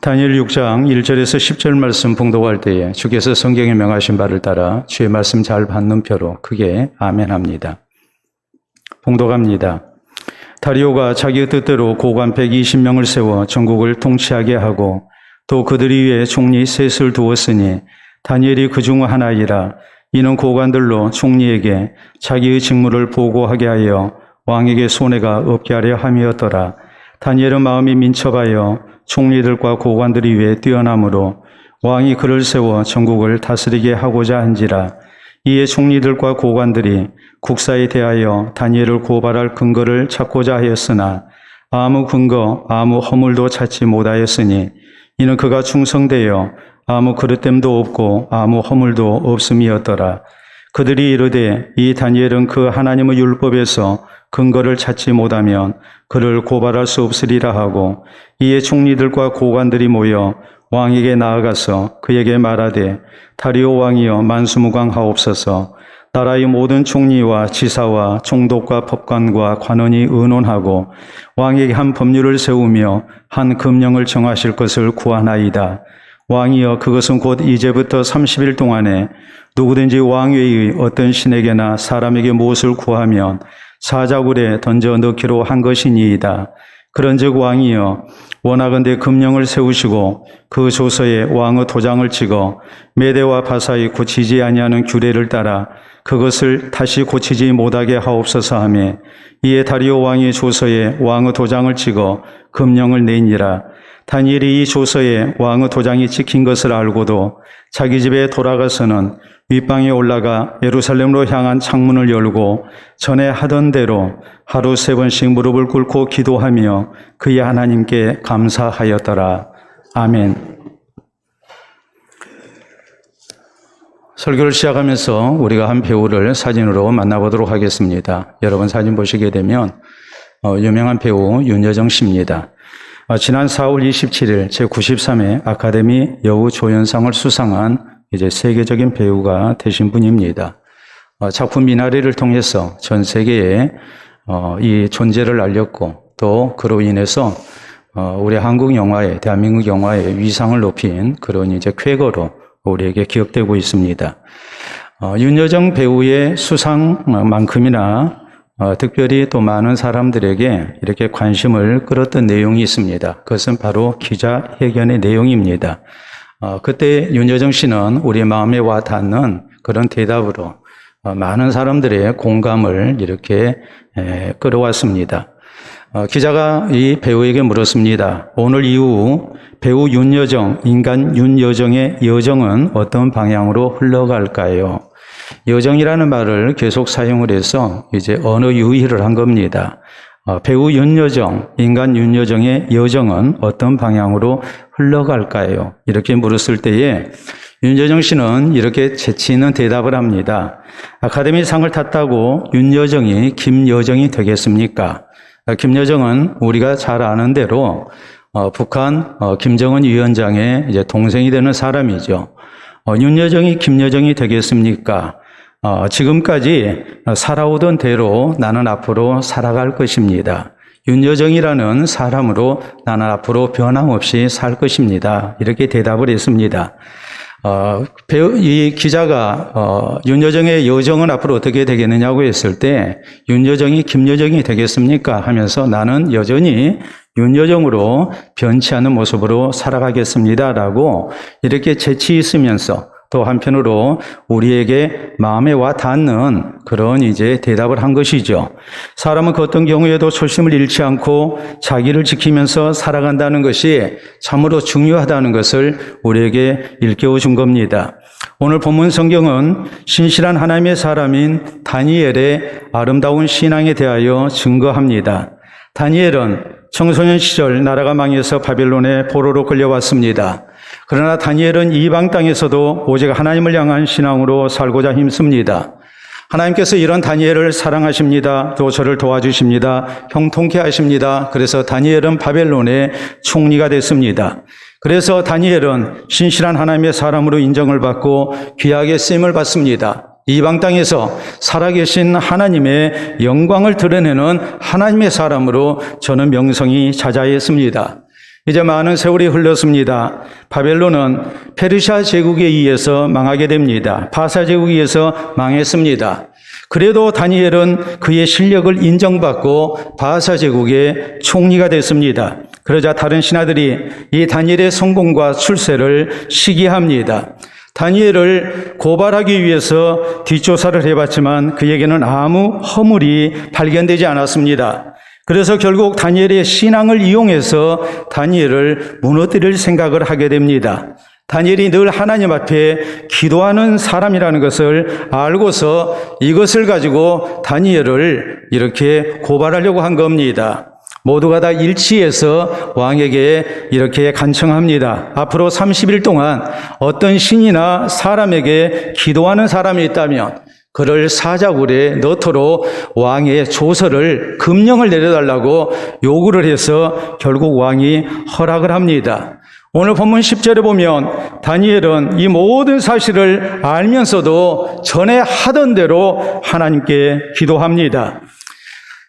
다니엘 6장 1절에서 10절 말씀 봉독할 때에 주께서 성경에 명하신 바를 따라 주의 말씀 잘 받는 표로 크게 아멘합니다. 봉독합니다. 다리오가 자기 뜻대로 고관 120명을 세워 전국을 통치하게 하고 또 그들 위에 총리 셋을 두었으니 다니엘이 그중 하나이라. 이는 고관들로 총리에게 자기의 직무를 보고하게 하여 왕에게 손해가 없게 하려 함이었더라. 다니엘은 마음이 민첩하여 총리들과 고관들 위에 뛰어나므로 왕이 그를 세워 전국을 다스리게 하고자 한지라. 이에 총리들과 고관들이 국사에 대하여 다니엘을 고발할 근거를 찾고자 하였으나 아무 근거, 아무 허물도 찾지 못하였으니 이는 그가 충성되어 아무 그릇됨도 없고 아무 허물도 없음이었더라. 그들이 이르되 이 다니엘은 그 하나님의 율법에서 근거를 찾지 못하면 그를 고발할 수 없으리라 하고, 이에 총리들과 고관들이 모여 왕에게 나아가서 그에게 말하되 다리오 왕이여 만수무강하옵소서. 나라의 모든 총리와 지사와 총독과 법관과 관원이 의논하고 왕에게 한 법률을 세우며 한 금령을 정하실 것을 구하나이다. 왕이여 그것은 곧 이제부터 30일 동안에 누구든지 왕외의 어떤 신에게나 사람에게 무엇을 구하면 사자굴에 던져 넣기로 한 것이니이다. 그런즉 왕이여 원하건대 금령을 세우시고 그 조서에 왕의 도장을 찍어 메대와 바사의 고치지 아니하는 규례를 따라 그것을 다시 고치지 못하게 하옵소서 하며, 이에 다리오 왕이 조서에 왕의 도장을 찍어 금령을 내니라. 다니엘이 이 조서에 왕의 도장이 찍힌 것을 알고도 자기 집에 돌아가서는 윗방에 올라가 예루살렘으로 향한 창문을 열고 전에 하던 대로 하루 3번씩 무릎을 꿇고 기도하며 그의 하나님께 감사하였더라. 아멘. 설교를 시작하면서 우리가 한 배우를 사진으로 만나보도록 하겠습니다. 여러분 사진 보시게 되면 유명한 배우 윤여정 씨입니다. 지난 4월 27일 제93회 아카데미 여우조연상을 수상한 이제 세계적인 배우가 되신 분입니다. 작품 미나리를 통해서 전 세계에 이 존재를 알렸고, 또 그로 인해서 우리 한국 영화에, 대한민국 영화의 위상을 높인 그런 이제 쾌거로 우리에게 기억되고 있습니다. 윤여정 배우의 수상만큼이나 특별히 또 많은 사람들에게 이렇게 관심을 끌었던 내용이 있습니다. 그것은 바로 기자회견의 내용입니다. 그때 윤여정 씨는 우리 마음에 와 닿는 그런 대답으로 많은 사람들의 공감을 이렇게 끌어왔습니다. 기자가 이 배우에게 물었습니다. 오늘 이후 배우 윤여정, 인간 윤여정의 여정은 어떤 방향으로 흘러갈까요? 여정이라는 말을 계속 사용을 해서 이제 언어 유희를 한 겁니다. 배우 윤여정, 인간 윤여정의 여정은 어떤 방향으로 흘러갈까요? 이렇게 물었을 때에 윤여정 씨는 이렇게 재치 있는 대답을 합니다. 아카데미 상을 탔다고 윤여정이 김여정이 되겠습니까? 김여정은 우리가 잘 아는 대로 북한 김정은 위원장의 이제 동생이 되는 사람이죠. 윤여정이 김여정이 되겠습니까? 지금까지 살아오던 대로 나는 앞으로 살아갈 것입니다. 윤여정이라는 사람으로 나는 앞으로 변함없이 살 것입니다. 이렇게 대답을 했습니다. 이 기자가 윤여정의 여정은 앞으로 어떻게 되겠느냐고 했을 때 윤여정이 김여정이 되겠습니까? 하면서 나는 여전히 윤여정으로 변치 않는 모습으로 살아가겠습니다라고 이렇게 재치 있으면서 또 한편으로 우리에게 마음에 와 닿는 그런 이제 대답을 한 것이죠. 사람은 그 어떤 경우에도 초심을 잃지 않고 자기를 지키면서 살아간다는 것이 참으로 중요하다는 것을 우리에게 일깨워 준 겁니다. 오늘 본문 성경은 신실한 하나님의 사람인 다니엘의 아름다운 신앙에 대하여 증거합니다. 다니엘은 청소년 시절 나라가 망해서 바벨론의 포로로 끌려왔습니다. 그러나 다니엘은 이방 땅에서도 오직 하나님을 향한 신앙으로 살고자 힘씁니다. 하나님께서 이런 다니엘을 사랑하십니다. 또 저를 도와주십니다. 형통케 하십니다. 그래서 다니엘은 바벨론의 총리가 됐습니다. 그래서 다니엘은 신실한 하나님의 사람으로 인정을 받고 귀하게 쓰임을 받습니다. 이방 땅에서 살아계신 하나님의 영광을 드러내는 하나님의 사람으로 저는 명성이 자자했습니다. 이제 많은 세월이 흘렀습니다. 바벨론은 페르시아 제국에 의해서 망하게 됩니다. 바사 제국에 의해서 망했습니다. 그래도 다니엘은 그의 실력을 인정받고 바사 제국의 총리가 됐습니다. 그러자 다른 신하들이 이 다니엘의 성공과 출세를 시기합니다. 다니엘을 고발하기 위해서 뒷조사를 해봤지만 그에게는 아무 허물이 발견되지 않았습니다. 그래서 결국 다니엘의 신앙을 이용해서 다니엘을 무너뜨릴 생각을 하게 됩니다. 다니엘이 늘 하나님 앞에 기도하는 사람이라는 것을 알고서 이것을 가지고 다니엘을 이렇게 고발하려고 한 겁니다. 모두가 다 일치해서 왕에게 이렇게 간청합니다. 앞으로 30일 동안 어떤 신이나 사람에게 기도하는 사람이 있다면 그를 사자굴에 넣도록 왕의 조서를 금령을 내려달라고 요구를 해서 결국 왕이 허락을 합니다. 오늘 본문 10절에 보면 다니엘은 이 모든 사실을 알면서도 전에 하던 대로 하나님께 기도합니다.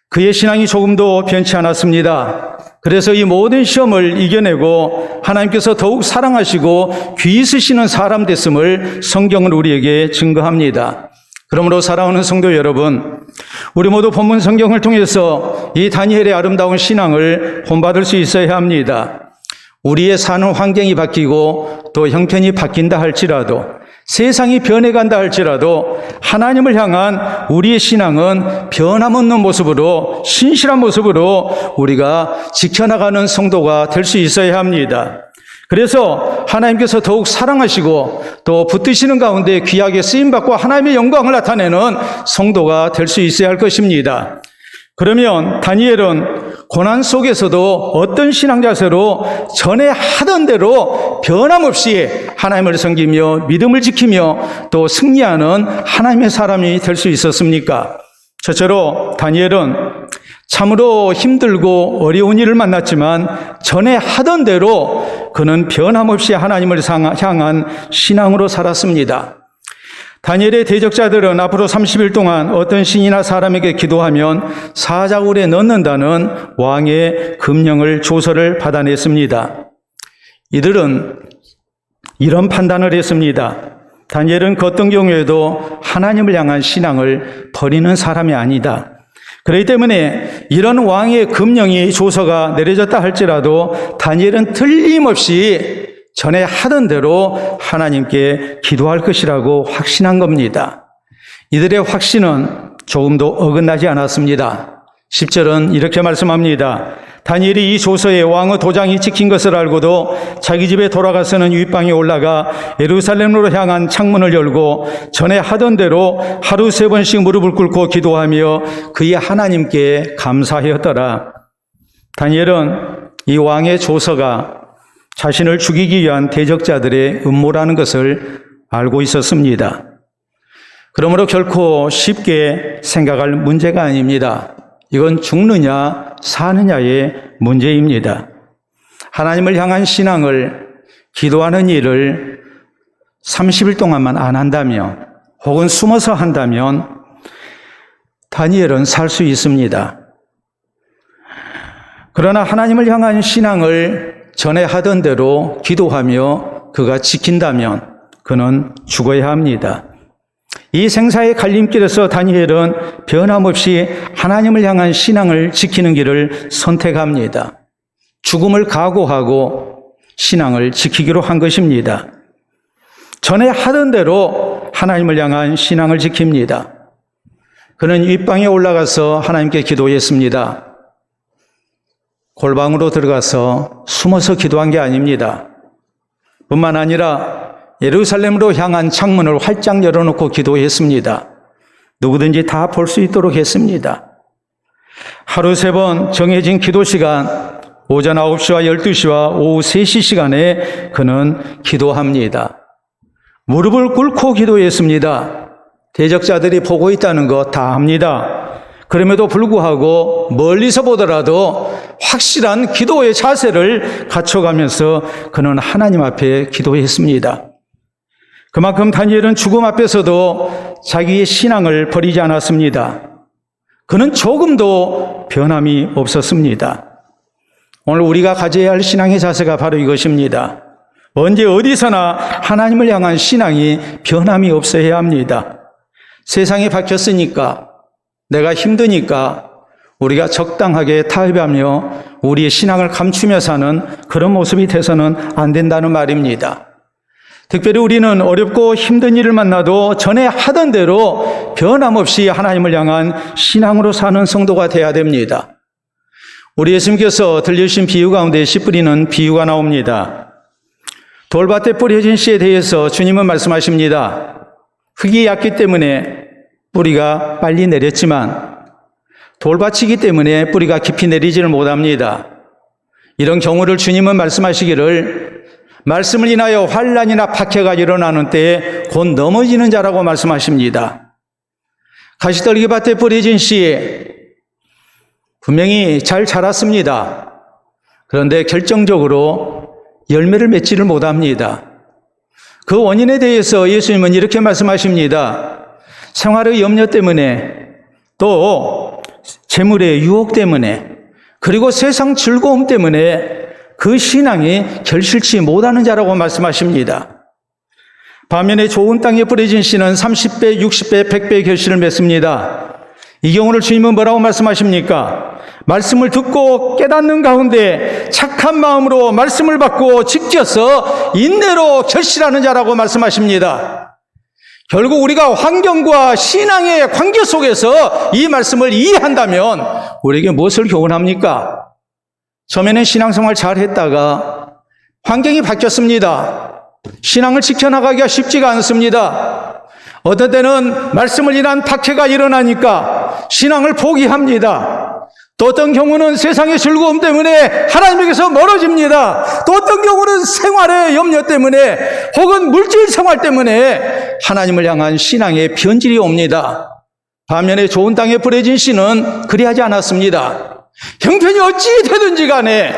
그의 신앙이 조금도 변치 않았습니다. 그래서 이 모든 시험을 이겨내고 하나님께서 더욱 사랑하시고 귀히 쓰시는 사람 됐음을 성경은 우리에게 증거합니다. 그러므로 사랑하는 성도 여러분, 우리 모두 본문 성경을 통해서 이 다니엘의 아름다운 신앙을 본받을 수 있어야 합니다. 우리의 사는 환경이 바뀌고 또 형편이 바뀐다 할지라도, 세상이 변해간다 할지라도 하나님을 향한 우리의 신앙은 변함없는 모습으로, 신실한 모습으로 우리가 지켜나가는 성도가 될 수 있어야 합니다. 그래서 하나님께서 더욱 사랑하시고 또 붙드시는 가운데 귀하게 쓰임받고 하나님의 영광을 나타내는 성도가 될 수 있어야 할 것입니다. 그러면 다니엘은 고난 속에서도 어떤 신앙 자세로 전에 하던 대로 변함없이 하나님을 섬기며 믿음을 지키며 또 승리하는 하나님의 사람이 될 수 있었습니까? 첫째로 다니엘은 참으로 힘들고 어려운 일을 만났지만 전에 하던 대로 그는 변함없이 하나님을 향한 신앙으로 살았습니다. 다니엘의 대적자들은 앞으로 30일 동안 어떤 신이나 사람에게 기도하면 사자굴에 넣는다는 왕의 금령을 조서를 받아냈습니다. 이들은 이런 판단을 했습니다. 다니엘은 그 어떤 경우에도 하나님을 향한 신앙을 버리는 사람이 아니다. 그렇기 때문에 이런 왕의 금령이 조서가 내려졌다 할지라도 다니엘은 틀림없이 전에 하던 대로 하나님께 기도할 것이라고 확신한 겁니다. 이들의 확신은 조금도 어긋나지 않았습니다. 10절은 이렇게 말씀합니다. 다니엘이 이 조서에 왕의 도장이 찍힌 것을 알고도 자기 집에 돌아가서는 윗방에 올라가 예루살렘으로 향한 창문을 열고 전에 하던 대로 하루 3번씩 무릎을 꿇고 기도하며 그의 하나님께 감사하였더라. 다니엘은 이 왕의 조서가 자신을 죽이기 위한 대적자들의 음모라는 것을 알고 있었습니다. 그러므로 결코 쉽게 생각할 문제가 아닙니다. 이건 죽느냐 사느냐의 문제입니다. 하나님을 향한 신앙을, 기도하는 일을 30일 동안만 안 한다면 혹은 숨어서 한다면 다니엘은 살 수 있습니다. 그러나 하나님을 향한 신앙을 전에 하던 대로 기도하며 그가 지킨다면 그는 죽어야 합니다. 이 생사의 갈림길에서 다니엘은 변함없이 하나님을 향한 신앙을 지키는 길을 선택합니다. 죽음을 각오하고 신앙을 지키기로 한 것입니다. 전에 하던 대로 하나님을 향한 신앙을 지킵니다. 그는 윗방에 올라가서 하나님께 기도했습니다. 골방으로 들어가서 숨어서 기도한 게 아닙니다. 뿐만 아니라 예루살렘으로 향한 창문을 활짝 열어놓고 기도했습니다. 누구든지 다 볼 수 있도록 했습니다. 하루 3번 정해진 기도 시간, 오전 9시와 12시와 오후 3시 시간에 그는 기도합니다. 무릎을 꿇고 기도했습니다. 대적자들이 보고 있다는 거 다 압니다. 그럼에도 불구하고 멀리서 보더라도 확실한 기도의 자세를 갖춰가면서 그는 하나님 앞에 기도했습니다. 그만큼 다니엘은 죽음 앞에서도 자기의 신앙을 버리지 않았습니다. 그는 조금도 변함이 없었습니다. 오늘 우리가 가져야 할 신앙의 자세가 바로 이것입니다. 언제 어디서나 하나님을 향한 신앙이 변함이 없어야 합니다. 세상이 바뀌었으니까, 내가 힘드니까 우리가 적당하게 타협하며 우리의 신앙을 감추며 사는 그런 모습이 돼서는 안 된다는 말입니다. 특별히 우리는 어렵고 힘든 일을 만나도 전에 하던 대로 변함없이 하나님을 향한 신앙으로 사는 성도가 돼야 됩니다. 우리 예수님께서 들려주신 비유 가운데 씨 뿌리는 비유가 나옵니다. 돌밭에 뿌려진 씨에 대해서 주님은 말씀하십니다. 흙이 얕기 때문에 뿌리가 빨리 내렸지만 돌밭이기 때문에 뿌리가 깊이 내리지를 못합니다. 이런 경우를 주님은 말씀하시기를 말씀을 인하여 환난이나 박해가 일어나는 때에 곧 넘어지는 자라고 말씀하십니다. 가시떨기 밭에 뿌려진 씨 분명히 잘 자랐습니다. 그런데 결정적으로 열매를 맺지를 못합니다. 그 원인에 대해서 예수님은 이렇게 말씀하십니다. 생활의 염려 때문에, 또 재물의 유혹 때문에, 그리고 세상 즐거움 때문에 그 신앙이 결실치 못하는 자라고 말씀하십니다. 반면에 좋은 땅에 뿌려진 씨는 30배, 60배, 100배의 결실을 맺습니다. 이 경우를 주님은 뭐라고 말씀하십니까? 말씀을 듣고 깨닫는 가운데 착한 마음으로 말씀을 받고 지켜서 인내로 결실하는 자라고 말씀하십니다. 결국 우리가 환경과 신앙의 관계 속에서 이 말씀을 이해한다면 우리에게 무엇을 교훈합니까? 처음에는 신앙생활 잘 했다가 환경이 바뀌었습니다. 신앙을 지켜나가기가 쉽지가 않습니다. 어떤 때는 말씀을 인한 박해가 일어나니까 신앙을 포기합니다. 또 어떤 경우는 세상의 즐거움 때문에 하나님에게서 멀어집니다. 또 어떤 경우는 생활의 염려 때문에 혹은 물질 생활 때문에 하나님을 향한 신앙의 변질이 옵니다. 반면에 좋은 땅에 뿌려진 씨는 그리하지 않았습니다. 형편이 어찌 되든지 간에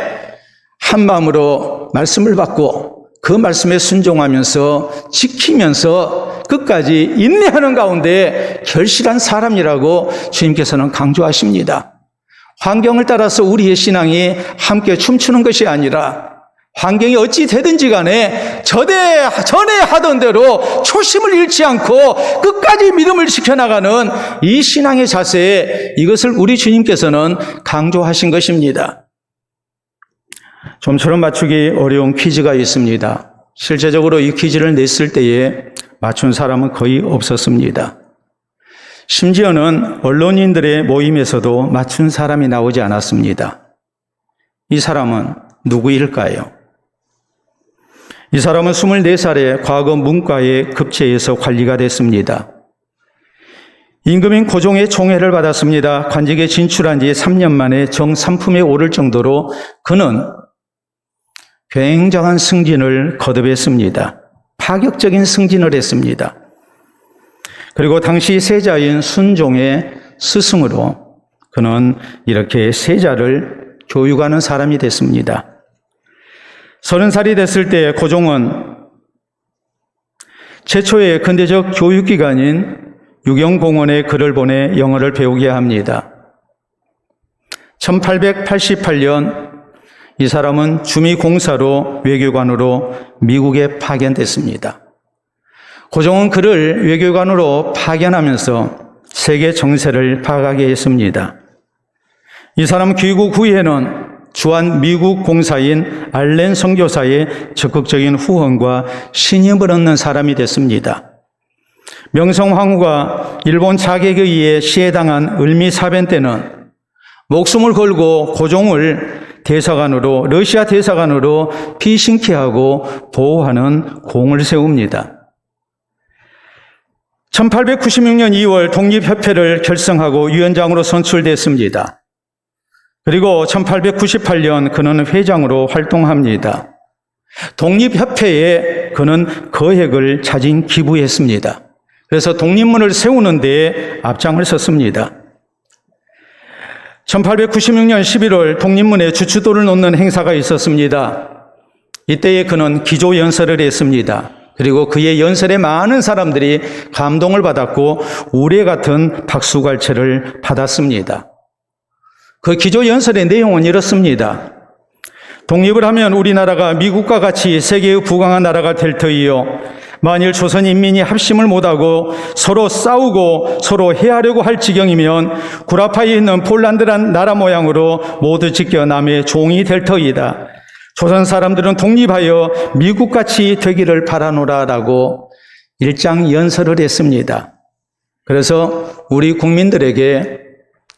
한 마음으로 말씀을 받고 그 말씀에 순종하면서 지키면서 끝까지 인내하는 가운데 결실한 사람이라고 주님께서는 강조하십니다. 환경을 따라서 우리의 신앙이 함께 춤추는 것이 아니라 환경이 어찌 되든지 간에 전에 하던 대로 초심을 잃지 않고 끝까지 믿음을 지켜나가는 이 신앙의 자세, 이것을 우리 주님께서는 강조하신 것입니다. 좀처럼 맞추기 어려운 퀴즈가 있습니다. 실제적으로 이 퀴즈를 냈을 때에 맞춘 사람은 거의 없었습니다. 심지어는 언론인들의 모임에서도 맞춘 사람이 나오지 않았습니다. 이 사람은 누구일까요? 이 사람은 24살에 과거 문과에 급제해서 관리가 됐습니다. 임금인 고종의 총애를 받았습니다. 관직에 진출한 지 3년 만에 정삼품에 오를 정도로 그는 굉장한 승진을 거듭했습니다. 파격적인 승진을 했습니다. 그리고 당시 세자인 순종의 스승으로 그는 이렇게 세자를 교육하는 사람이 됐습니다. 30살이 됐을 때 고종은 최초의 근대적 교육기관인 유경공원에 그를 보내 영어를 배우게 합니다. 1888년 이 사람은 주미공사로 외교관으로 미국에 파견됐습니다. 고종은 그를 외교관으로 파견하면서 세계 정세를 파악하게 했습니다. 이 사람 귀국 후에는 주한 미국 공사인 알렌 선교사의 적극적인 후원과 신임을 얻는 사람이 됐습니다. 명성황후가 일본 자객에 의해 시해당한 을미사변 때는 목숨을 걸고 고종을 대사관으로, 러시아 대사관으로 피신케하고 보호하는 공을 세웁니다. 1896년 2월 독립협회를 결성하고 위원장으로 선출됐습니다. 그리고 1898년 그는 회장으로 활동합니다. 독립협회에 그는 거액을 자진 기부했습니다. 그래서 독립문을 세우는 데 앞장을 섰습니다. 1896년 11월 독립문에 주춧돌을 놓는 행사가 있었습니다. 이때에 그는 기조연설을 했습니다. 그리고 그의 연설에 많은 사람들이 감동을 받았고 우레 같은 박수갈채를 받았습니다. 그 기조연설의 내용은 이렇습니다. 독립을 하면 우리나라가 미국과 같이 세계의 부강한 나라가 될 터이요. 만일 조선 인민이 합심을 못하고 서로 싸우고 서로 해하려고 할 지경이면 구라파에 있는 폴란드란 나라 모양으로 모두 지켜 남의 종이 될 터이다. 조선 사람들은 독립하여 미국같이 되기를 바라노라라고 일장연설을 했습니다. 그래서 우리 국민들에게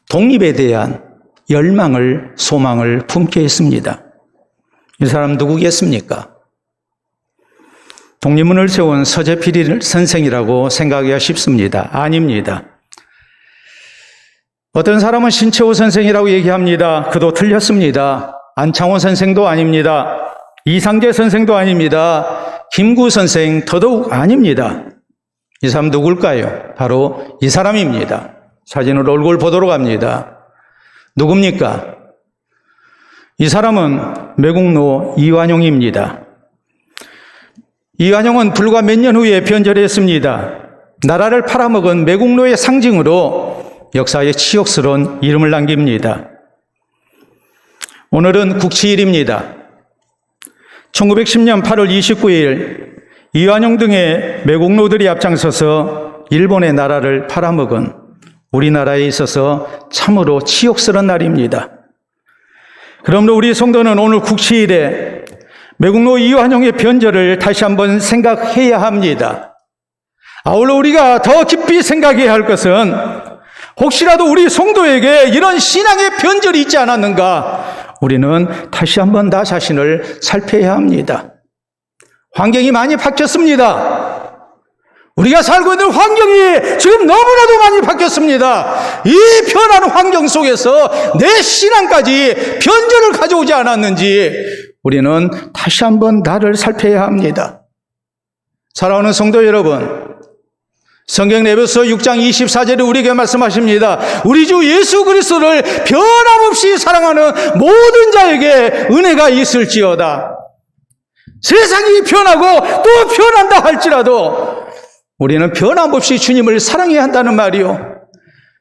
독립에 대한 열망을, 소망을 품게 했습니다. 이 사람 누구겠습니까? 독립문을 세운 서재필 선생이라고 생각하기가 쉽습니다. 아닙니다. 어떤 사람은 신채호 선생이라고 얘기합니다. 그도 틀렸습니다. 안창호 선생도 아닙니다. 이상재 선생도 아닙니다. 김구 선생 더더욱 아닙니다. 이 사람 누굴까요? 바로 이 사람입니다. 사진으로 얼굴 보도록 합니다. 누굽니까? 이 사람은 매국노 이완용입니다. 이완용은 불과 몇 년 후에 변절했습니다. 나라를 팔아먹은 매국노의 상징으로 역사에 치욕스러운 이름을 남깁니다. 오늘은 국치일입니다. 1910년 8월 29일 이완용 등의 매국노들이 앞장서서 일본의 나라를 팔아먹은 우리나라에 있어서 참으로 치욕스러운 날입니다. 그러므로 우리 성도는 오늘 국치일에 매국노 이완용의 변절을 다시 한번 생각해야 합니다. 아울러 우리가 더 깊이 생각해야 할 것은 혹시라도 우리 성도에게 이런 신앙의 변절이 있지 않았는가, 우리는 다시 한번 나 자신을 살펴야 합니다. 환경이 많이 바뀌었습니다. 우리가 살고 있는 환경이 지금 너무나도 많이 바뀌었습니다. 이 변하는 환경 속에서 내 신앙까지 변절을 가져오지 않았는지 우리는 다시 한번 나를 살펴야 합니다. 사랑하는 성도 여러분, 성경 에베소 6장 24절에 우리에게 말씀하십니다. 우리 주 예수 그리스도를 변함없이 사랑하는 모든 자에게 은혜가 있을지어다. 세상이 변하고 또 변한다 할지라도 우리는 변함없이 주님을 사랑해야 한다는 말이요.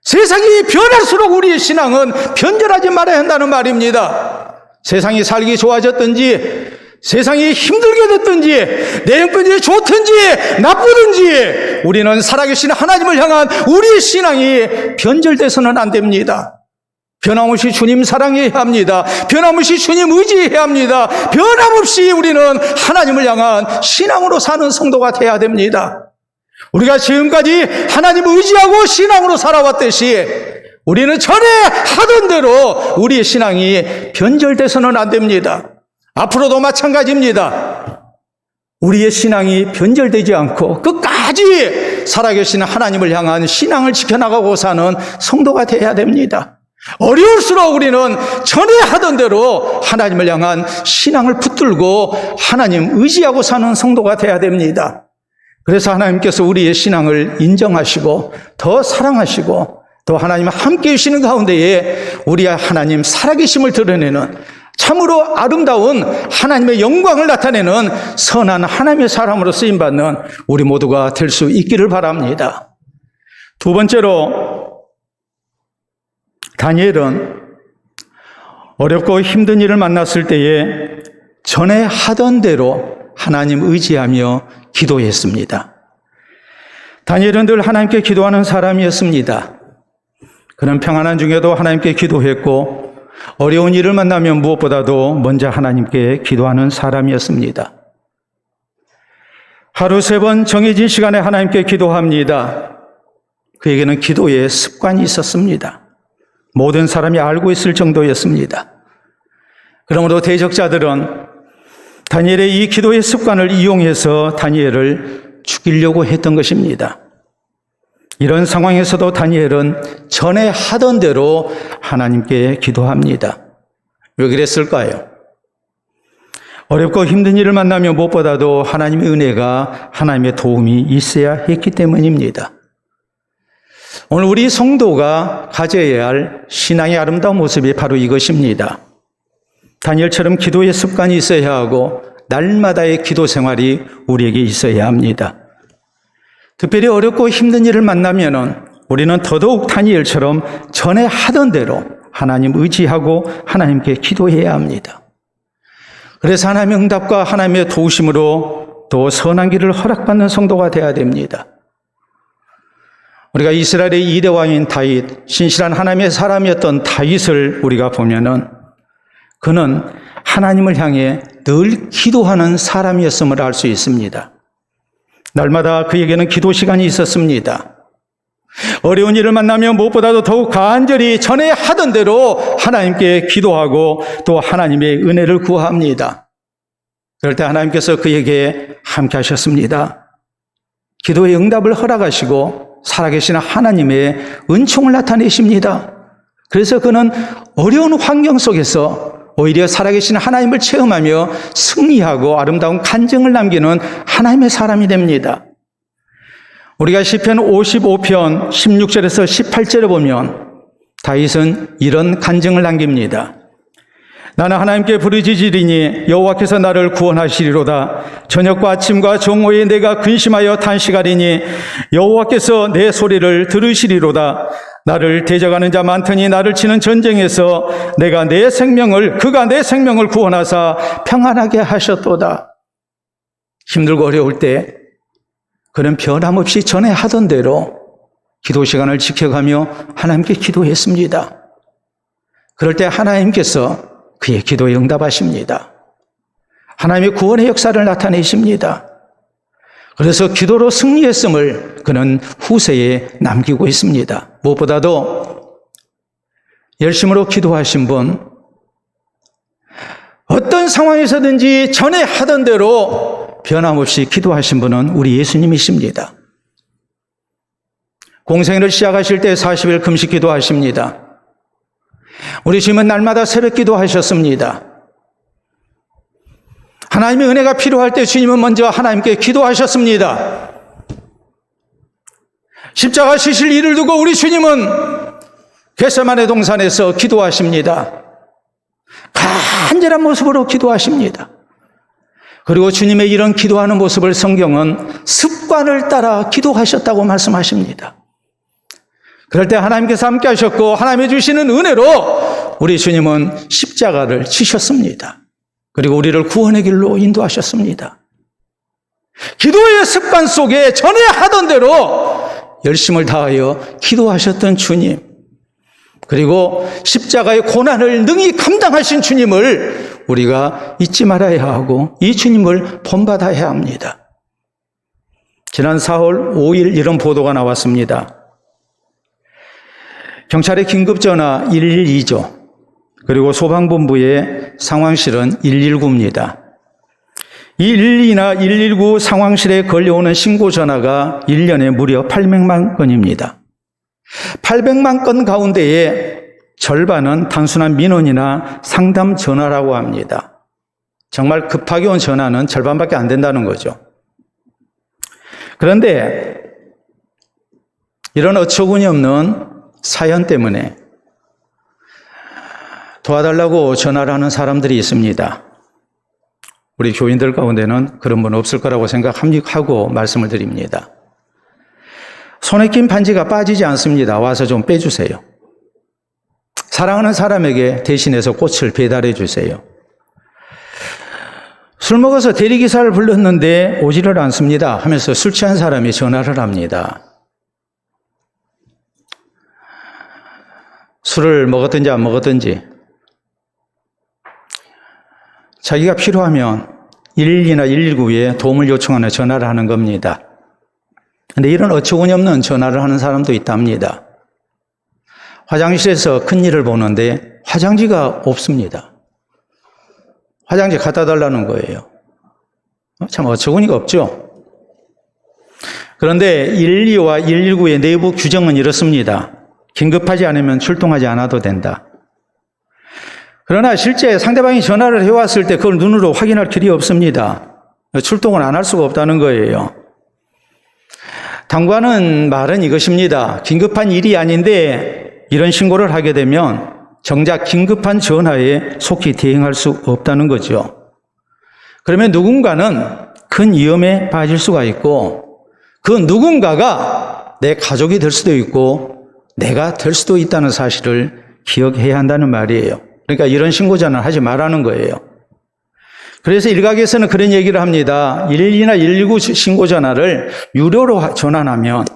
세상이 변할수록 우리의 신앙은 변절하지 말아야 한다는 말입니다. 세상이 살기 좋아졌든지 세상이 힘들게 됐든지 내 형편이 좋든지 나쁘든지 우리는 살아계신 하나님을 향한 우리의 신앙이 변절돼서는 안 됩니다. 변함없이 주님 사랑해야 합니다. 변함없이 주님 의지해야 합니다. 변함없이 우리는 하나님을 향한 신앙으로 사는 성도가 돼야 됩니다. 우리가 지금까지 하나님을 의지하고 신앙으로 살아왔듯이 우리는 전에 하던 대로 우리의 신앙이 변절돼서는 안 됩니다. 앞으로도 마찬가지입니다. 우리의 신앙이 변절되지 않고 끝까지 살아계신 하나님을 향한 신앙을 지켜나가고 사는 성도가 되어야 됩니다. 어려울수록 우리는 전에 하던 대로 하나님을 향한 신앙을 붙들고 하나님 의지하고 사는 성도가 되어야 됩니다. 그래서 하나님께서 우리의 신앙을 인정하시고 더 사랑하시고 또 하나님 함께 계시는 가운데에 우리의 하나님 살아계심을 드러내는 참으로 아름다운 하나님의 영광을 나타내는 선한 하나님의 사람으로 쓰임받는 우리 모두가 될 수 있기를 바랍니다. 두 번째로, 다니엘은 어렵고 힘든 일을 만났을 때에 전에 하던 대로 하나님 의지하며 기도했습니다. 다니엘은 늘 하나님께 기도하는 사람이었습니다. 그는 평안한 중에도 하나님께 기도했고 어려운 일을 만나면 무엇보다도 먼저 하나님께 기도하는 사람이었습니다. 하루 3번 정해진 시간에 하나님께 기도합니다. 그에게는 기도의 습관이 있었습니다. 모든 사람이 알고 있을 정도였습니다. 그러므로 대적자들은 다니엘의 이 기도의 습관을 이용해서 다니엘을 죽이려고 했던 것입니다. 이런 상황에서도 다니엘은 전에 하던 대로 하나님께 기도합니다. 왜 그랬을까요? 어렵고 힘든 일을 만나면 무엇보다도 하나님의 은혜가, 하나님의 도움이 있어야 했기 때문입니다. 오늘 우리 성도가 가져야 할 신앙의 아름다운 모습이 바로 이것입니다. 다니엘처럼 기도의 습관이 있어야 하고 날마다의 기도 생활이 우리에게 있어야 합니다. 특별히 어렵고 힘든 일을 만나면 우리는 더더욱 다니엘처럼 전에 하던 대로 하나님 의지하고 하나님께 기도해야 합니다. 그래서 하나님의 응답과 하나님의 도우심으로 또 선한 길을 허락받는 성도가 되어야 됩니다. 우리가 이스라엘의 2대 왕인 다윗, 신실한 하나님의 사람이었던 다윗을 우리가 보면은 그는 하나님을 향해 늘 기도하는 사람이었음을 알 수 있습니다. 날마다 그에게는 기도 시간이 있었습니다. 어려운 일을 만나면 무엇보다도 더욱 간절히 전에 하던 대로 하나님께 기도하고 또 하나님의 은혜를 구합니다. 그럴 때 하나님께서 그에게 함께 하셨습니다. 기도의 응답을 허락하시고 살아계신 하나님의 은총을 나타내십니다. 그래서 그는 어려운 환경 속에서 오히려 살아계신 하나님을 체험하며 승리하고 아름다운 간증을 남기는 하나님의 사람이 됩니다. 우리가 시편 55편 16절에서 18절에 보면 다윗은 이런 간증을 남깁니다. 나는 하나님께 부르짖으리니 여호와께서 나를 구원하시리로다. 저녁과 아침과 정오에 내가 근심하여 탄식하리니 여호와께서 내 소리를 들으시리로다. 나를 대적하는 자 많더니 나를 치는 전쟁에서 그가 내 생명을 구원하사 평안하게 하셨도다. 힘들고 어려울 때 그는 변함없이 전에 하던 대로 기도 시간을 지켜가며 하나님께 기도했습니다. 그럴 때 하나님께서 그의 기도에 응답하십니다. 하나님의 구원의 역사를 나타내십니다. 그래서 기도로 승리했음을 그는 후세에 남기고 있습니다. 무엇보다도 열심으로 기도하신 분, 어떤 상황에서든지 전에 하던 대로 변함없이 기도하신 분은 우리 예수님이십니다. 공생애를 시작하실 때 40일 금식 기도하십니다. 우리 주님은 날마다 새벽 기도하셨습니다. 하나님의 은혜가 필요할 때 주님은 먼저 하나님께 기도하셨습니다. 십자가 지실 일을 두고 우리 주님은 겟세마네 동산에서 기도하십니다. 간절한 모습으로 기도하십니다. 그리고 주님의 이런 기도하는 모습을 성경은 습관을 따라 기도하셨다고 말씀하십니다. 그럴 때 하나님께서 함께 하셨고 하나님이 주시는 은혜로 우리 주님은 십자가를 지셨습니다. 그리고 우리를 구원의 길로 인도하셨습니다. 기도의 습관 속에 전에 하던 대로 열심을 다하여 기도하셨던 주님, 그리고 십자가의 고난을 능히 감당하신 주님을 우리가 잊지 말아야 하고 이 주님을 본받아야 합니다. 지난 4월 5일 이런 보도가 나왔습니다. 경찰의 긴급전화 112죠. 그리고 소방본부의 상황실은 119입니다. 이 112나 119 상황실에 걸려오는 신고 전화가 1년에 무려 800만 건입니다. 800만 건 가운데에 절반은 단순한 민원이나 상담 전화라고 합니다. 정말 급하게 온 전화는 절반밖에 안 된다는 거죠. 그런데 이런 어처구니 없는 사연 때문에 도와달라고 전화를 하는 사람들이 있습니다. 우리 교인들 가운데는 그런 분 없을 거라고 생각하고 말씀을 드립니다. 손에 낀 반지가 빠지지 않습니다. 와서 좀 빼주세요. 사랑하는 사람에게 대신해서 꽃을 배달해 주세요. 술 먹어서 대리기사를 불렀는데 오지를 않습니다 하면서 술 취한 사람이 전화를 합니다. 술을 먹었든지 안 먹었든지 자기가 필요하면 112나 119에 도움을 요청하는 전화를 하는 겁니다. 그런데 이런 어처구니 없는 전화를 하는 사람도 있답니다. 화장실에서 큰일을 보는데 화장지가 없습니다. 화장지 갖다 달라는 거예요. 참 어처구니가 없죠. 그런데 112와 119의 내부 규정은 이렇습니다. 긴급하지 않으면 출동하지 않아도 된다. 그러나 실제 상대방이 전화를 해왔을 때 그걸 눈으로 확인할 길이 없습니다. 출동을 안 할 수가 없다는 거예요. 당부하는 말은 이것입니다. 긴급한 일이 아닌데 이런 신고를 하게 되면 정작 긴급한 전화에 속히 대응할 수 없다는 거죠. 그러면 누군가는 큰 위험에 빠질 수가 있고 그 누군가가 내 가족이 될 수도 있고 내가 될 수도 있다는 사실을 기억해야 한다는 말이에요. 그러니까 이런 신고 전화를 하지 말라는 거예요. 그래서 일각에서는 그런 얘기를 합니다. 112나 119 신고 전화를 유료로 전환하면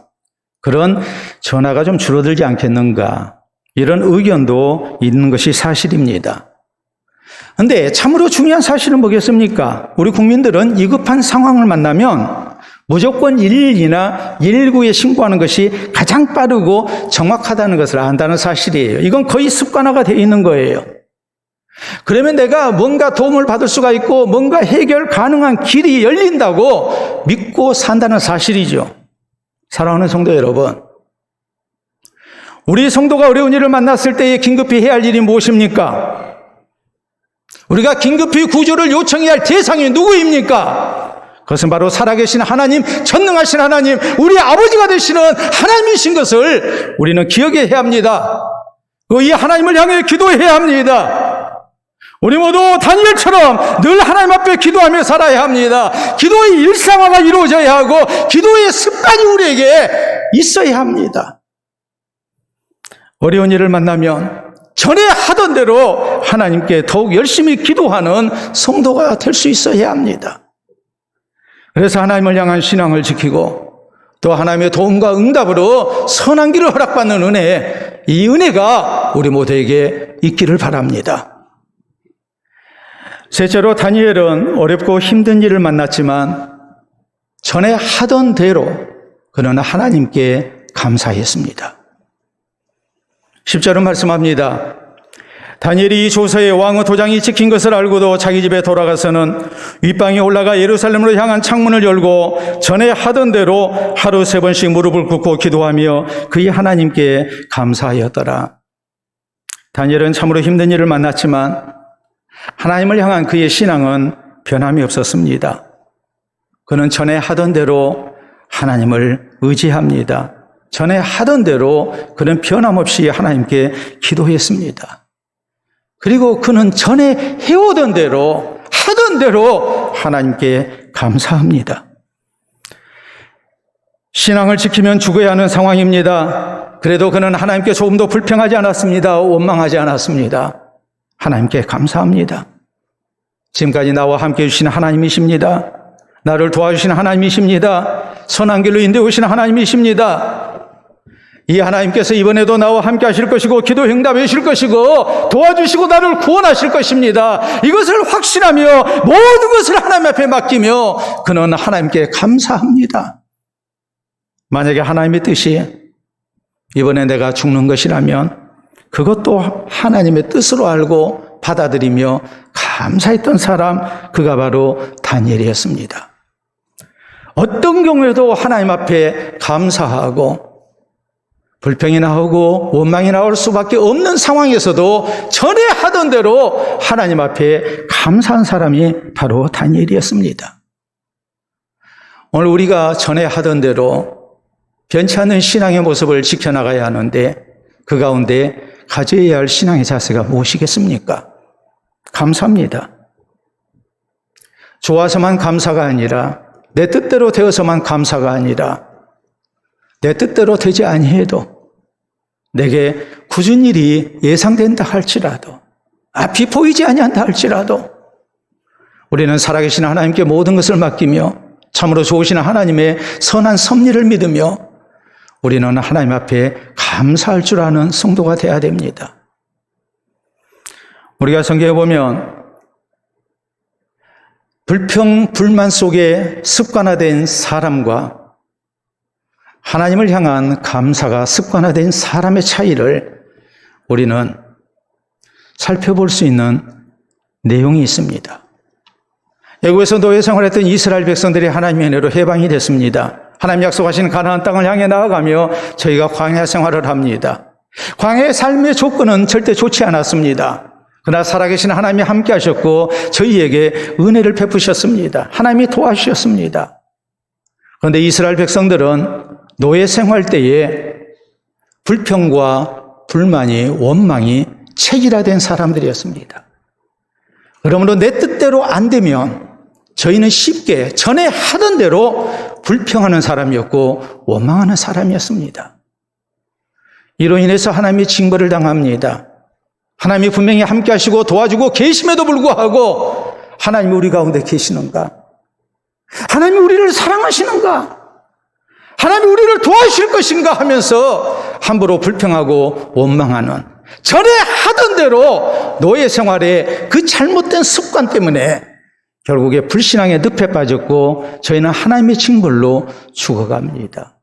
그런 전화가 좀 줄어들지 않겠는가, 이런 의견도 있는 것이 사실입니다. 그런데 참으로 중요한 사실은 뭐겠습니까? 우리 국민들은 위급한 상황을 만나면 무조건 112나 119에 신고하는 것이 가장 빠르고 정확하다는 것을 안다는 사실이에요. 이건 거의 습관화가 되어 있는 거예요. 그러면 내가 뭔가 도움을 받을 수가 있고 뭔가 해결 가능한 길이 열린다고 믿고 산다는 사실이죠. 사랑하는 성도 여러분, 우리 성도가 어려운 일을 만났을 때에 긴급히 해야 할 일이 무엇입니까? 우리가 긴급히 구조를 요청해야 할 대상이 누구입니까? 그것은 바로 살아계신 하나님, 전능하신 하나님, 우리 아버지가 되시는 하나님이신 것을 우리는 기억해야 합니다. 이 하나님을 향해 기도해야 합니다. 우리 모두 다니엘처럼 늘 하나님 앞에 기도하며 살아야 합니다. 기도의 일상화가 이루어져야 하고 기도의 습관이 우리에게 있어야 합니다. 어려운 일을 만나면 전에 하던 대로 하나님께 더욱 열심히 기도하는 성도가 될 수 있어야 합니다. 그래서 하나님을 향한 신앙을 지키고 또 하나님의 도움과 응답으로 선한 길을 허락받는 은혜, 이 은혜가 우리 모두에게 있기를 바랍니다. 셋째로, 다니엘은 어렵고 힘든 일을 만났지만 전에 하던 대로 그는 하나님께 감사했습니다. 10절은 말씀합니다. 다니엘이 이 조서에 왕의 도장이 찍힌 것을 알고도 자기 집에 돌아가서는 윗방에 올라가 예루살렘으로 향한 창문을 열고 전에 하던 대로 하루 3번씩 무릎을 꿇고 기도하며 그의 하나님께 감사하였더라. 다니엘은 참으로 힘든 일을 만났지만 하나님을 향한 그의 신앙은 변함이 없었습니다. 그는 전에 하던 대로 하나님을 의지합니다. 전에 하던 대로 그는 변함없이 하나님께 기도했습니다. 그리고 그는 전에 해오던 대로, 하던 대로 하나님께 감사합니다. 신앙을 지키면 죽어야 하는 상황입니다. 그래도 그는 하나님께 조금도 불평하지 않았습니다. 원망하지 않았습니다. 하나님께 감사합니다. 지금까지 나와 함께 해주신 하나님이십니다. 나를 도와주시는 하나님이십니다. 선한 길로 인도해 오시는 하나님이십니다. 이 하나님께서 이번에도 나와 함께 하실 것이고 기도 응답해 주실 것이고 도와주시고 나를 구원하실 것입니다. 이것을 확신하며 모든 것을 하나님 앞에 맡기며 그는 하나님께 감사합니다. 만약에 하나님의 뜻이 이번에 내가 죽는 것이라면 그것도 하나님의 뜻으로 알고 받아들이며 감사했던 사람, 그가 바로 다니엘이었습니다. 어떤 경우에도 하나님 앞에 감사하고 불평이 나오고 원망이 나올 수밖에 없는 상황에서도 전에 하던 대로 하나님 앞에 감사한 사람이 바로 다니엘이었습니다. 오늘 우리가 전에 하던 대로 변치 않는 신앙의 모습을 지켜나가야 하는데 그 가운데 가져야 할 신앙의 자세가 무엇이겠습니까? 감사입니다. 좋아서만 감사가 아니라 내 뜻대로 되어서만 감사가 아니라 내 뜻대로 되지 아니해도 내게 굳은 일이 예상된다 할지라도 앞이 보이지 아니한다 할지라도 우리는 살아계신 하나님께 모든 것을 맡기며 참으로 좋으신 하나님의 선한 섭리를 믿으며 우리는 하나님 앞에 감사할 줄 아는 성도가 되어야 됩니다. 우리가 성경에 보면 불평, 불만 속에 습관화된 사람과 하나님을 향한 감사가 습관화된 사람의 차이를 우리는 살펴볼 수 있는 내용이 있습니다. 애국에서 노예 생활했던 이스라엘 백성들이 하나님의 은혜로 해방이 됐습니다. 하나님 약속하신 가나안 땅을 향해 나아가며 저희가 광야 생활을 합니다. 광야의 삶의 조건은 절대 좋지 않았습니다. 그러나 살아계신 하나님이 함께 하셨고 저희에게 은혜를 베푸셨습니다. 하나님이 도와주셨습니다. 그런데 이스라엘 백성들은 노예 생활 때에 불평과 불만이, 원망이 체질화된 사람들이었습니다. 그러므로 내 뜻대로 안 되면 저희는 쉽게 전에 하던 대로 불평하는 사람이었고 원망하는 사람이었습니다. 이로 인해서 하나님이 징벌을 당합니다. 하나님이 분명히 함께 하시고 도와주고 계심에도 불구하고 하나님이 우리 가운데 계시는가? 하나님이 우리를 사랑하시는가? 하나님이 우리를 도와주실 것인가 하면서 함부로 불평하고 원망하는, 전에 하던 대로 노예 생활의 그 잘못된 습관 때문에 결국에 불신앙의 늪에 빠졌고 저희는 하나님의 징벌로 죽어갑니다.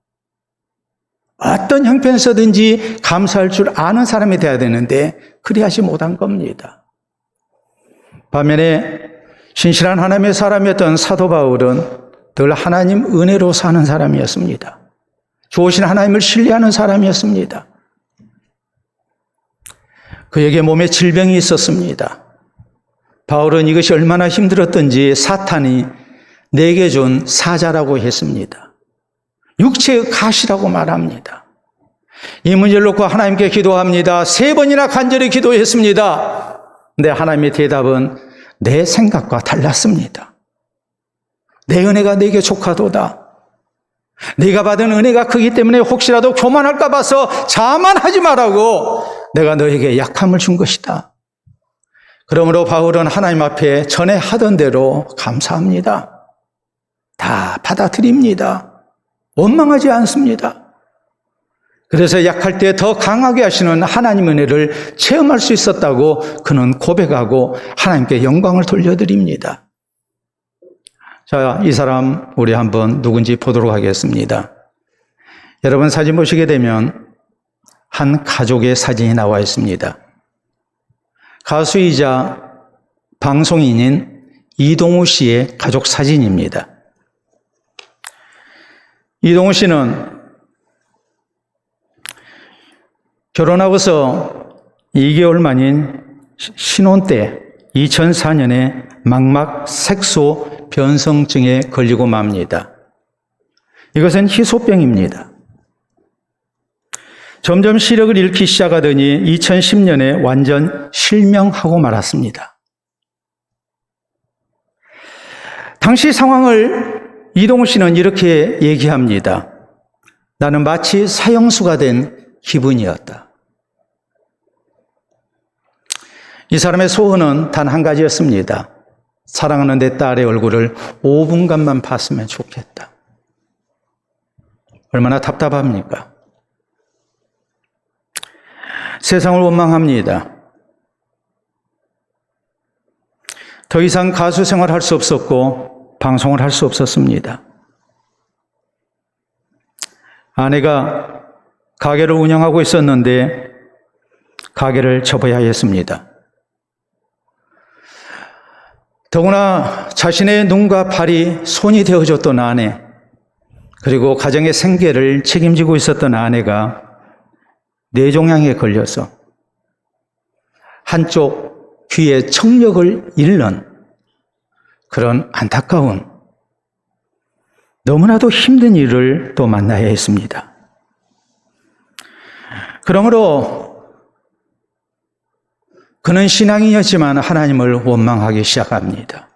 어떤 형편에서든지 감사할 줄 아는 사람이 되어야 되는데 그리하지 못한 겁니다. 반면에 신실한 하나님의 사람이었던 사도 바울은 늘 하나님 은혜로 사는 사람이었습니다. 좋으신 하나님을 신뢰하는 사람이었습니다. 그에게 몸에 질병이 있었습니다. 바울은 이것이 얼마나 힘들었던지 사탄이 내게 준 사자라고 했습니다. 육체의 가시라고 말합니다. 이 문제를 놓고 하나님께 기도합니다. 3번이나 간절히 기도했습니다. 근데 하나님의 대답은 내 생각과 달랐습니다. 내 은혜가 내게 족하도다. 네가 받은 은혜가 크기 때문에 혹시라도 교만할까 봐서 자만하지 말라고 내가 너에게 약함을 준 것이다. 그러므로 바울은 하나님 앞에 전에 하던 대로 감사합니다. 다 받아들입니다. 원망하지 않습니다. 그래서 약할 때 더 강하게 하시는 하나님 은혜를 체험할 수 있었다고 그는 고백하고 하나님께 영광을 돌려드립니다. 자, 이 사람 우리 한번 누군지 보도록 하겠습니다. 여러분 사진 보시게 되면 한 가족의 사진이 나와 있습니다. 가수이자 방송인인 이동우 씨의 가족 사진입니다. 이동우 씨는 결혼하고서 2개월 만인 신혼 때 2004년에 망막 색소 변성증에 걸리고 맙니다. 이것은 희소병입니다. 점점 시력을 잃기 시작하더니 2010년에 완전 실명하고 말았습니다. 당시 상황을 이동우 씨는 이렇게 얘기합니다. 나는 마치 사형수가 된 기분이었다. 이 사람의 소원은 단 한 가지였습니다. 사랑하는 내 딸의 얼굴을 5분간만 봤으면 좋겠다. 얼마나 답답합니까? 세상을 원망합니다. 더 이상 가수 생활할 수 없었고 방송을 할 수 없었습니다. 아내가 가게를 운영하고 있었는데 가게를 접어야 했습니다. 더구나 자신의 눈과 발이 손이 되어줬던 아내, 그리고 가정의 생계를 책임지고 있었던 아내가 뇌종양에 걸려서 한쪽 귀의 청력을 잃는 그런 안타까운, 너무나도 힘든 일을 또 만나야 했습니다. 그러므로 그는 신앙인이었지만 하나님을 원망하기 시작합니다.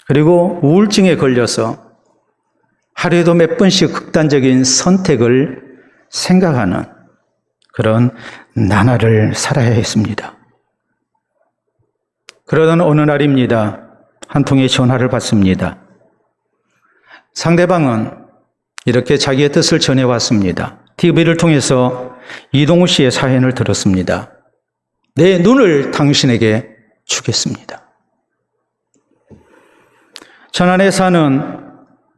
그리고 우울증에 걸려서 하루에도 몇 번씩 극단적인 선택을 생각하는 그런 나날을 살아야 했습니다. 그러던 어느 날입니다. 한 통의 전화를 받습니다. 상대방은 이렇게 자기의 뜻을 전해왔습니다. TV를 통해서 이동우 씨의 사연을 들었습니다. 내 눈을 당신에게 주겠습니다. 천안에 사는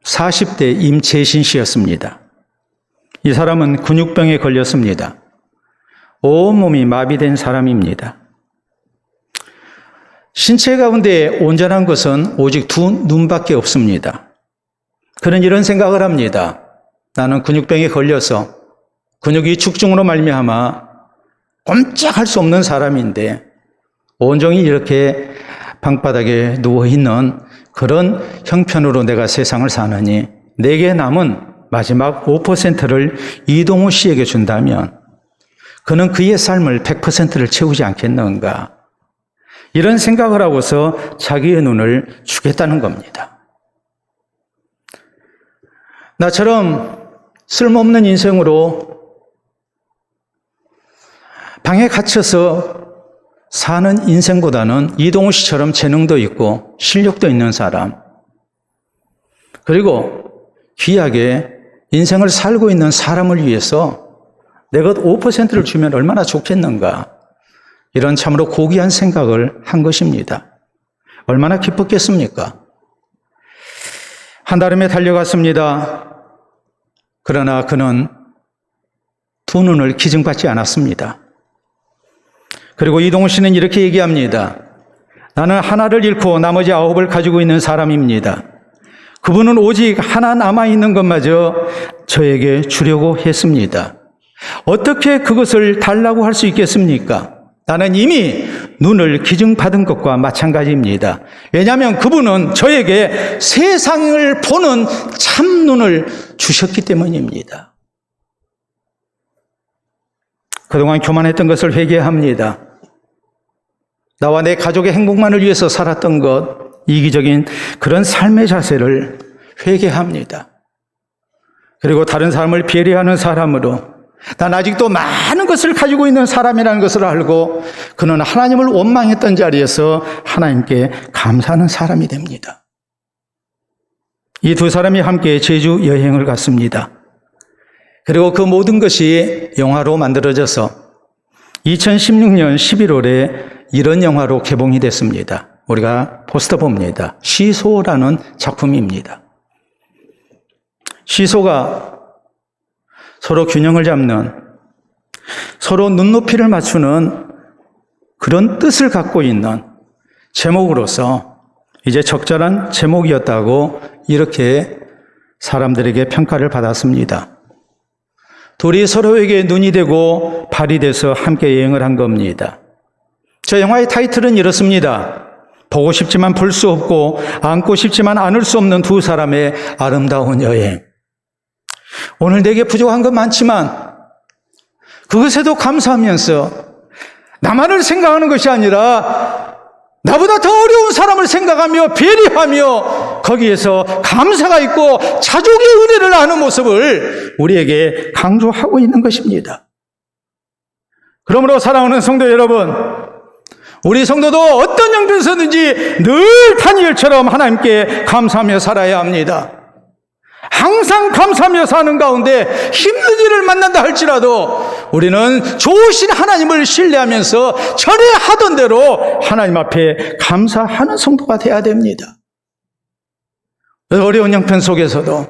40대 임재신 씨였습니다. 이 사람은 근육병에 걸렸습니다. 온몸이 마비된 사람입니다. 신체 가운데 온전한 것은 오직 두 눈밖에 없습니다. 그는 이런 생각을 합니다. 나는 근육병에 걸려서 근육이 축중으로 말미암아 꼼짝할 수 없는 사람인데 온종일 이렇게 방바닥에 누워있는 그런 형편으로 내가 세상을 사느니 내게 남은 마지막 5%를 이동우 씨에게 준다면 그는 그의 삶을 100%를 채우지 않겠는가. 이런 생각을 하고서 자기의 눈을 주겠다는 겁니다. 나처럼 쓸모없는 인생으로 방에 갇혀서 사는 인생보다는 이동우 씨처럼 재능도 있고 실력도 있는 사람, 그리고 귀하게 인생을 살고 있는 사람을 위해서 내가 5%를 주면 얼마나 좋겠는가, 이런 참으로 고귀한 생각을 한 것입니다. 얼마나 기뻤겠습니까? 한달음에 달려갔습니다. 그러나 그는 두 눈을 기증받지 않았습니다. 그리고 이동우 씨는 이렇게 얘기합니다. 나는 하나를 잃고 나머지 9을 가지고 있는 사람입니다. 그분은 오직 하나 남아있는 것마저 저에게 주려고 했습니다. 어떻게 그것을 달라고 할 수 있겠습니까? 나는 이미 눈을 기증받은 것과 마찬가지입니다. 왜냐하면 그분은 저에게 세상을 보는 참눈을 주셨기 때문입니다. 그동안 교만했던 것을 회개합니다. 나와 내 가족의 행복만을 위해서 살았던 것, 이기적인 그런 삶의 자세를 회개합니다. 그리고 다른 사람을 배려하는 사람으로, 난 아직도 많은 것을 가지고 있는 사람이라는 것을 알고 그는 하나님을 원망했던 자리에서 하나님께 감사하는 사람이 됩니다. 이 두 사람이 함께 제주 여행을 갔습니다. 그리고 그 모든 것이 영화로 만들어져서 2016년 11월에 이런 영화로 개봉이 됐습니다. 우리가 포스터 봅니다. 시소라는 작품입니다. 시소가 서로 균형을 잡는, 서로 눈높이를 맞추는 그런 뜻을 갖고 있는 제목으로서 이제 적절한 제목이었다고 이렇게 사람들에게 평가를 받았습니다. 둘이 서로에게 눈이 되고 발이 돼서 함께 여행을 한 겁니다. 저 영화의 타이틀은 이렇습니다. 보고 싶지만 볼 수 없고 안고 싶지만 안을 수 없는 두 사람의 아름다운 여행. 오늘 내게 부족한 건 많지만 그것에도 감사하면서 나만을 생각하는 것이 아니라 나보다 더 어려운 사람을 생각하며 배려하며 거기에서 감사가 있고 자족의 은혜를 아는 모습을 우리에게 강조하고 있는 것입니다. 그러므로 사랑하는 성도 여러분, 우리 성도도 어떤 형편에서든지 늘 다니엘처럼 하나님께 감사하며 살아야 합니다. 항상 감사하며 사는 가운데 힘든 일을 만난다 할지라도 우리는 좋으신 하나님을 신뢰하면서 전에 하던 대로 하나님 앞에 감사하는 성도가 되어야 됩니다. 어려운 형편 속에서도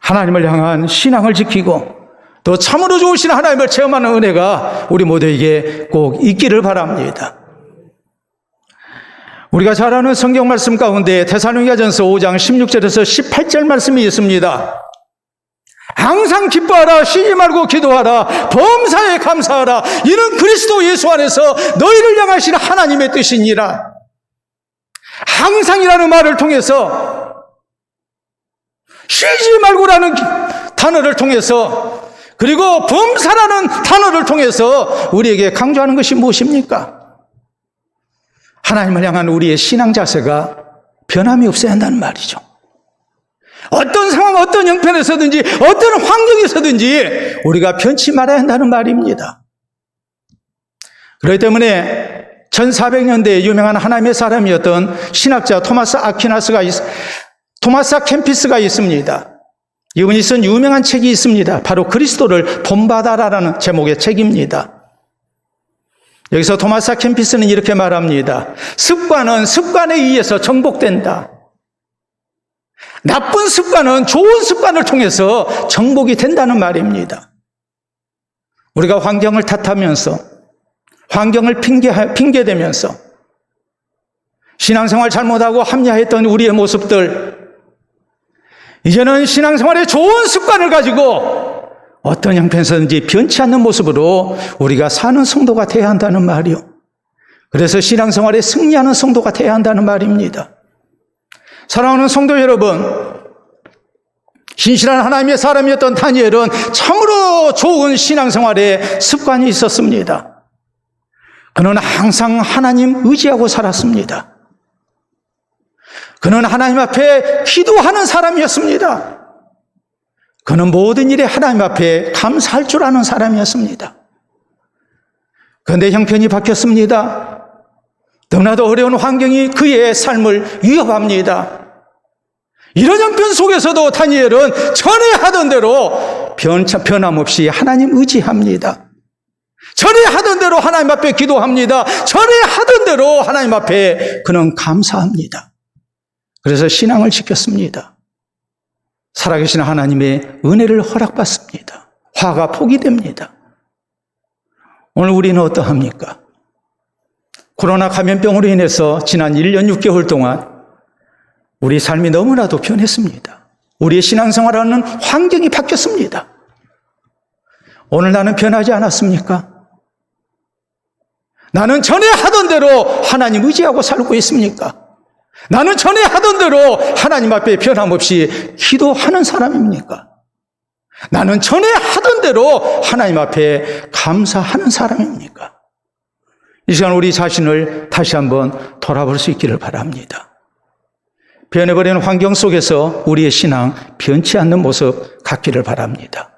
하나님을 향한 신앙을 지키고 또 참으로 좋으신 하나님을 체험하는 은혜가 우리 모두에게 꼭 있기를 바랍니다. 우리가 잘 아는 성경 말씀 가운데 데살로니가전서 5장 16절에서 18절 말씀이 있습니다. 항상 기뻐하라, 쉬지 말고 기도하라, 범사에 감사하라. 이는 그리스도 예수 안에서 너희를 향하신 하나님의 뜻이니라. 항상이라는 말을 통해서, 쉬지 말고라는 단어를 통해서, 그리고 범사라는 단어를 통해서 우리에게 강조하는 것이 무엇입니까? 하나님을 향한 우리의 신앙 자세가 변함이 없어야 한다는 말이죠. 어떤 상황, 어떤 형편에서든지 어떤 환경에서든지 우리가 변치 말아야 한다는 말입니다. 그렇기 때문에 1400년대에 유명한 하나님의 사람이었던 신학자 토마스 아 캠피스가 있습니다. 이분이 쓴 유명한 책이 있습니다. 바로 그리스도를 본받아라라는 제목의 책입니다. 여기서 토마스 아 캠피스는 이렇게 말합니다. 습관은 습관에 의해서 정복된다. 나쁜 습관은 좋은 습관을 통해서 정복이 된다는 말입니다. 우리가 환경을 탓하면서, 환경을 핑계대면서 신앙생활 잘못하고 합리화했던 우리의 모습들, 이제는 신앙생활의 좋은 습관을 가지고 어떤 형편에서든지 변치 않는 모습으로 우리가 사는 성도가 되어야 한다는 말이요. 그래서 신앙생활에 승리하는 성도가 되어야 한다는 말입니다. 사랑하는 성도 여러분, 신실한 하나님의 사람이었던 다니엘은 참으로 좋은 신앙생활에 습관이 있었습니다. 그는 항상 하나님 의지하고 살았습니다. 그는 하나님 앞에 기도하는 사람이었습니다. 그는 모든 일에 하나님 앞에 감사할 줄 아는 사람이었습니다. 그런데 형편이 바뀌었습니다. 너무나도 어려운 환경이 그의 삶을 위협합니다. 이런 형편 속에서도 다니엘은 전에 하던 대로 변함없이 하나님 의지합니다. 전에 하던 대로 하나님 앞에 기도합니다. 전에 하던 대로 하나님 앞에 그는 감사합니다. 그래서 신앙을 지켰습니다. 살아계신 하나님의 은혜를 허락받습니다. 화가 포기됩니다. 오늘 우리는 어떠합니까? 코로나 감염병으로 인해서 지난 1년 6개월 동안 우리 삶이 너무나도 변했습니다. 우리의 신앙생활하는 환경이 바뀌었습니다. 오늘 나는 변하지 않았습니까? 나는 전에 하던 대로 하나님 의지하고 살고 있습니까? 나는 전에 하던 대로 하나님 앞에 변함없이 기도하는 사람입니까? 나는 전에 하던 대로 하나님 앞에 감사하는 사람입니까? 이 시간 우리 자신을 다시 한번 돌아볼 수 있기를 바랍니다. 변해버리는 환경 속에서 우리의 신앙 변치 않는 모습 갖기를 바랍니다.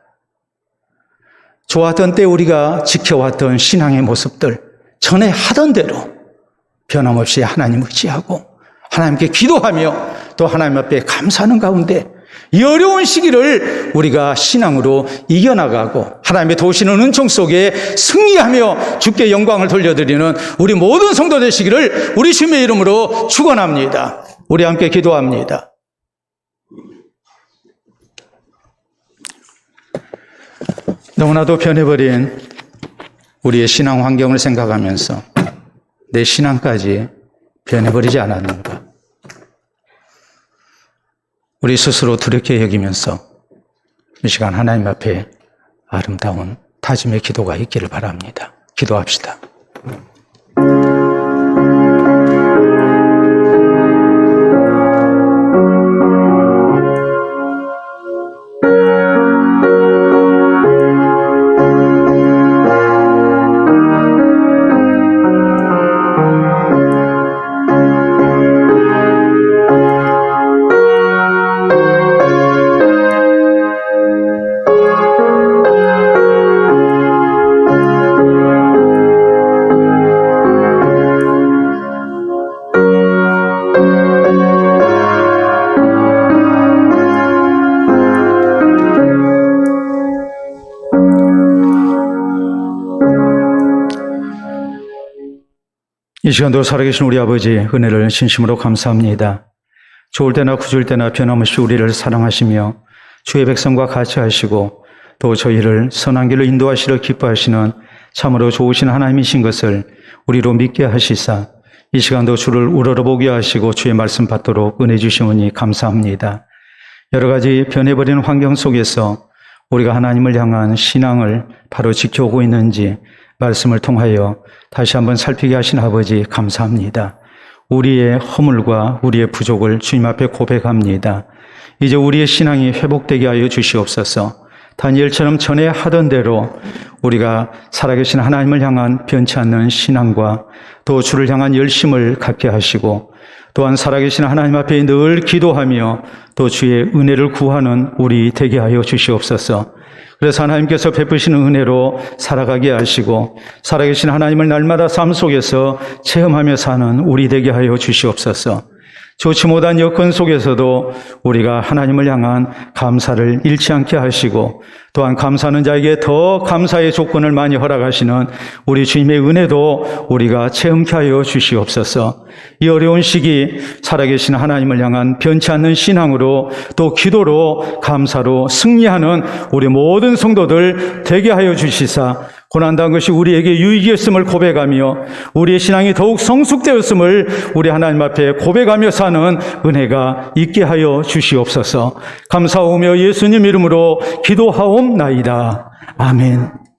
좋았던 때 우리가 지켜왔던 신앙의 모습들, 전에 하던 대로 변함없이 하나님 의지하고 하나님께 기도하며 또 하나님 앞에 감사하는 가운데 이 어려운 시기를 우리가 신앙으로 이겨나가고 하나님의 도우시는 은총 속에 승리하며 주께 영광을 돌려드리는 우리 모든 성도 되시기를 우리 주님의 이름으로 축원합니다. 우리 함께 기도합니다. 너무나도 변해버린 우리의 신앙 환경을 생각하면서 내 신앙까지 변해버리지 않았는가? 우리 스스로 두렵게 여기면서 이 시간 하나님 앞에 아름다운 다짐의 기도가 있기를 바랍니다. 기도합시다. 이 시간도 살아계신 우리 아버지 은혜를 진심으로 감사합니다. 좋을 때나 구줄 때나 변함없이 우리를 사랑하시며 주의 백성과 같이 하시고 또 저희를 선한 길로 인도하시려 기뻐하시는 참으로 좋으신 하나님이신 것을 우리로 믿게 하시사 이 시간도 주를 우러러보게 하시고 주의 말씀 받도록 은혜 주시오니 감사합니다. 여러 가지 변해버리는 환경 속에서 우리가 하나님을 향한 신앙을 바로 지켜오고 있는지 말씀을 통하여 다시 한번 살피게 하신 아버지 감사합니다. 우리의 허물과 우리의 부족을 주님 앞에 고백합니다. 이제 우리의 신앙이 회복되게 하여 주시옵소서. 다니엘처럼 전에 하던 대로 우리가 살아계신 하나님을 향한 변치 않는 신앙과 또 주를 향한 열심을 갖게 하시고 또한 살아계신 하나님 앞에 늘 기도하며 또 주의 은혜를 구하는 우리 되게 하여 주시옵소서. 그래서 하나님께서 베푸시는 은혜로 살아가게 하시고 살아계신 하나님을 날마다 삶 속에서 체험하며 사는 우리 되게 하여 주시옵소서. 좋지 못한 여건 속에서도 우리가 하나님을 향한 감사를 잃지 않게 하시고 또한 감사하는 자에게 더 감사의 조건을 많이 허락하시는 우리 주님의 은혜도 우리가 체험케 하여 주시옵소서. 이 어려운 시기 살아계신 하나님을 향한 변치 않는 신앙으로 또 기도로 감사로 승리하는 우리 모든 성도들 되게 하여 주시사 고난당한 것이 우리에게 유익이었음을 고백하며 우리의 신앙이 더욱 성숙되었음을 우리 하나님 앞에 고백하며 사는 은혜가 있게 하여 주시옵소서. 감사하며 예수님 이름으로 기도하옵나이다. 아멘.